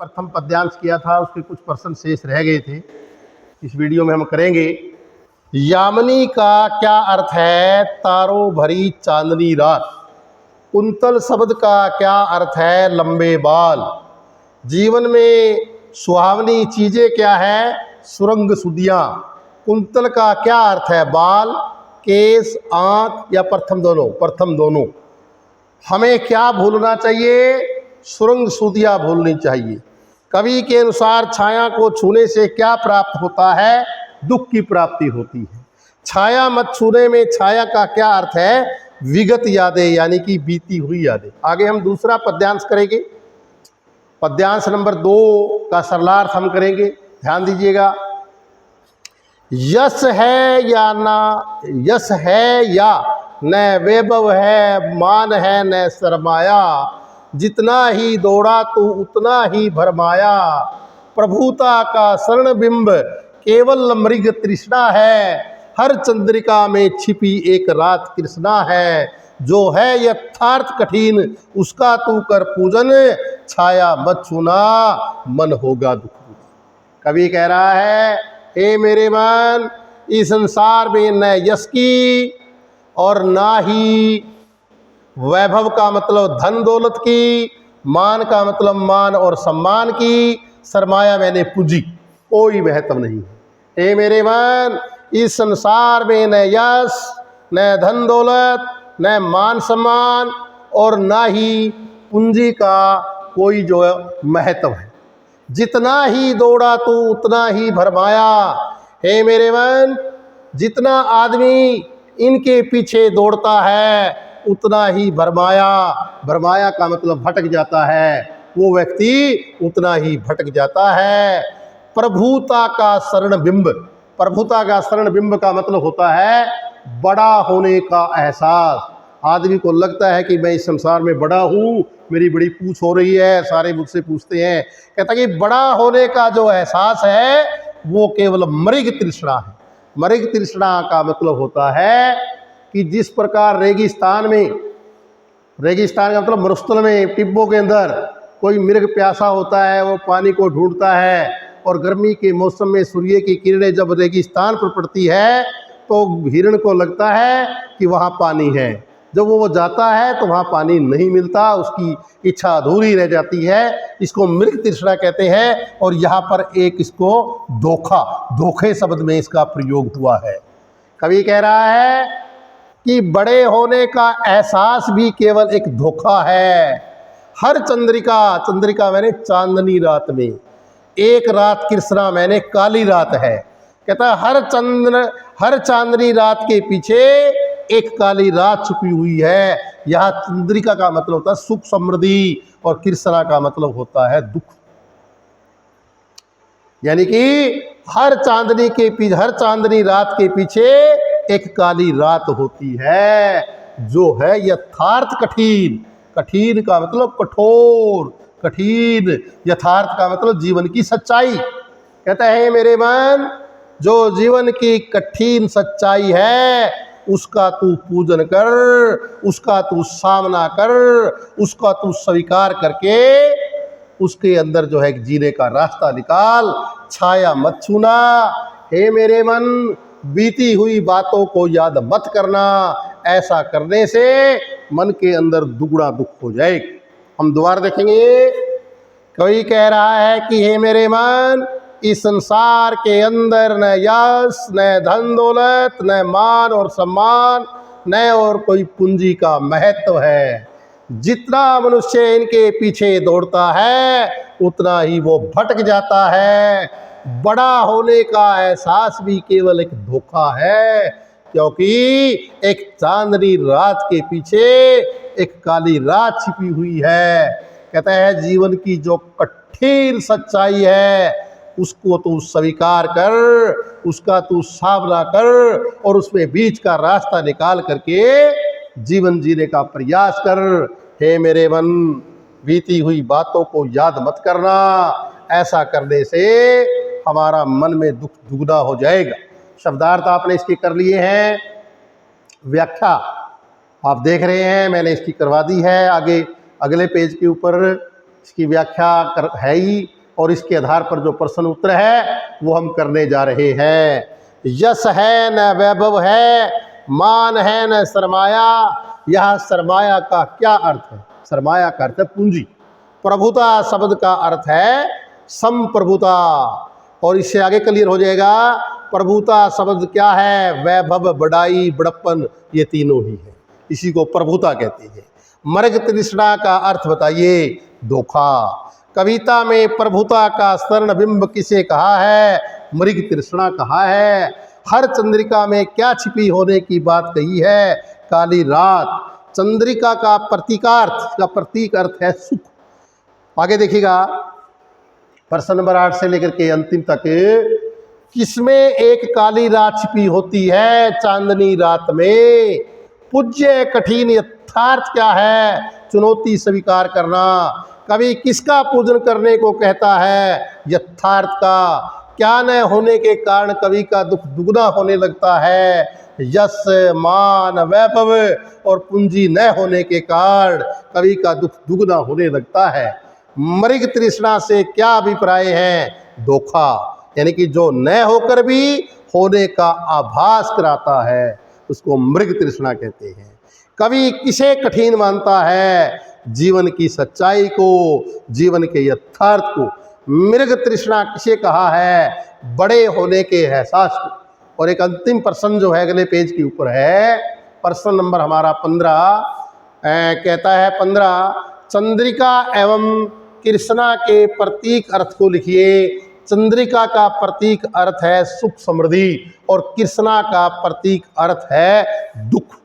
प्रथम पद्यांश किया था, उसके कुछ प्रश्न शेष रह गए थे, इस वीडियो में हम करेंगे। यामिनी का क्या अर्थ है? तारों भरी चांदनी रात। कुंतल शब्द का क्या अर्थ है? लंबे बाल। जीवन में सुहावनी चीज़ें क्या है? सुरंग सुदियाँ। कुंतल का क्या अर्थ है? बाल, केस, आँख या प्रथम दोनों? प्रथम दोनों। हमें क्या भूलना चाहिए? सुरंग सुदियाँ भूलनी चाहिए। कवि के अनुसार छाया को छूने से क्या प्राप्त होता है? दुख की प्राप्ति होती है। छाया मत छूने में छाया का क्या अर्थ है? विगत यादें, यानी कि बीती हुई यादें। आगे हम दूसरा पद्यांश करेंगे। पद्यांश नंबर 2 का सरलार्थ हम करेंगे, ध्यान दीजिएगा। यश है या ना, यश है या न वैभव है, मान है न सरमाया, जितना ही दौड़ा तू उतना ही भरमाया, प्रभुता का शरण बिंब केवल मृग तृष्णा है, हर चंद्रिका में छिपी एक रात कृष्णा है, जो है यथार्थ कठिन उसका तू कर पूजन, छाया मत छूना मन होगा दुख। कवि कह रहा है, हे मेरे मन, इस संसार में न यश की और ना ही वैभव का मतलब धन दौलत की, मान का मतलब मान और सम्मान की, सरमाया मैंने पूंजी, कोई महत्व नहीं है। हे मेरे मन, इस संसार में न यश, न धन दौलत, न मान सम्मान और ना ही पूंजी का कोई जो महत्व है। जितना ही दौड़ा तू उतना ही भरमाया। हे मेरे मन, जितना आदमी इनके पीछे दौड़ता है उतना ही भरमाया, भरमाया का मतलब भटक जाता है, वो व्यक्ति उतना ही भटक जाता है। प्रभुता का शरण बिंब, प्रभुता का शरण बिंब का मतलब होता है बड़ा होने का एहसास। आदमी को लगता है कि मैं इस संसार में बड़ा हूँ, मेरी बड़ी पूछ हो रही है, सारे मुझसे पूछते हैं। कहता कि बड़ा होने का जो एहसास है वो केवल मृग तृष्णा है। मृग तृष्णा का मतलब होता है कि जिस प्रकार रेगिस्तान में, रेगिस्तान का मतलब मरुस्थल में, टिब्बों के अंदर कोई मृग प्यासा होता है, वो पानी को ढूंढता है, और गर्मी के मौसम में सूर्य की किरणें जब रेगिस्तान पर पड़ती है तो हिरण को लगता है कि वहाँ पानी है। जब वो जाता है तो वहाँ पानी नहीं मिलता, उसकी इच्छा अधूरी रह जाती है। इसको मृग तृष्णा कहते हैं। और यहाँ पर एक इसको धोखा, धोखे शब्द में इसका प्रयोग हुआ है। कवि कह रहा है कि बड़े होने का एहसास भी केवल एक धोखा है। हर चंद्रिका, चंद्रिका मैंने चांदनी रात में, एक रात कृष्णा मैंने काली रात है। कहता है हर चांदनी रात के पीछे एक काली रात छुपी हुई है। यहाँ चंद्रिका का मतलब होता है सुख समृद्धि और कृष्णा का मतलब होता है दुख। यानी कि हर चांदनी के पीछे, हर चांदनी रात के पीछे एक काली रात होती है, जो है यथार्थ कठिन। कठिन का मतलब कठोर, कठिन। यथार्थ का मतलब जीवन की सच्चाई। कहता है मेरे मन, जो जीवन की कठिन सच्चाई है उसका तू पूजन कर, उसका तू सामना कर, उसका तू स्वीकार करके उसके अंदर जो है जीने का रास्ता निकाल, छाया मत छूना। हे मेरे मन, बीती हुई बातों को याद मत करना, ऐसा करने से मन के अंदर दुगना दुख हो जाएगा। हम दोबारा देखेंगे। कोई कह रहा है कि हे मेरे मन, इस संसार के अंदर न यश, न धन दौलत, न मान और सम्मान, न और कोई पूंजी का महत्व है। जितना मनुष्य इनके पीछे दौड़ता है उतना ही वो भटक जाता है। बड़ा होने का एहसास भी केवल एक धोखा है, क्योंकि एक चांदनी रात के पीछे एक काली रात छिपी हुई है। कहता है जीवन की जो कठिन सच्चाई है उसको तू स्वीकार कर, उसका तू सामना कर और उसमें बीच का रास्ता निकाल करके जीवन जीने का प्रयास कर। हे मेरे मन, बीती हुई बातों को याद मत करना, ऐसा करने से हमारा मन में दुख दुगना हो जाएगा। शब्दार्थ आपने इसके कर लिए हैं, व्याख्या आप देख रहे हैं, मैंने इसकी करवा दी है। आगे अगले पेज के ऊपर इसकी व्याख्या है ही, और इसके आधार पर जो प्रश्न उत्तर है वो हम करने जा रहे हैं। यश है न वैभव है, मान है न सरमाया। यह सरमाया का क्या अर्थ है? सरमाया का अर्थ है पूंजी। प्रभुता शब्द का अर्थ है संप्रभुता, और इससे आगे क्लियर हो जाएगा प्रभुता शब्द क्या है? वैभव, बड़ाई, बड़प्पन, ये तीनों ही है, इसी को प्रभुता कहते हैं। मृग तृष्णा का अर्थ बताइए? धोखा। कविता में प्रभुता का स्वर्ण बिंब किसे कहा है? मृग तृष्णा कहा है। हर चंद्रिका में क्या छिपी होने की बात कही है? काली रात। चंद्रिका का प्रतीकार्थ का प्रतीक अर्थ है सुख। आगे देखिएगा प्रश्न नंबर 8 से लेकर के अंतिम तक, किसमें एक काली रात छिपी होती है? चांदनी रात में। पूज्य कठिन यथार्थ क्या है? चुनौती स्वीकार करना। कवि किसका पूजन करने को कहता है? यथार्थ का। क्या न होने के कारण कवि का दुख दुगना होने लगता है? यश, मान, वैभव और पूंजी न होने के कारण कवि का दुख दुगना होने लगता है। मृग तृष्णा से क्या अभिप्राय है? धोखा, यानी कि जो न होकर भी होने का आभास कराता है उसको मृग तृष्णा कहते हैं। कवि किसे कठिन मानता है? जीवन की सच्चाई को, जीवन के यथार्थ को। मृग तृष्णा किसे कहा है? बड़े होने के एहसास को। और एक अंतिम प्रश्न जो है अगले पेज के ऊपर है, प्रश्न नंबर हमारा 15 कहता है 15, चंद्रिका एवं कृष्णा के प्रतीक अर्थ को लिखिए। चंद्रिका का प्रतीक अर्थ है सुख समृद्धि और कृष्णा का प्रतीक अर्थ है दुख।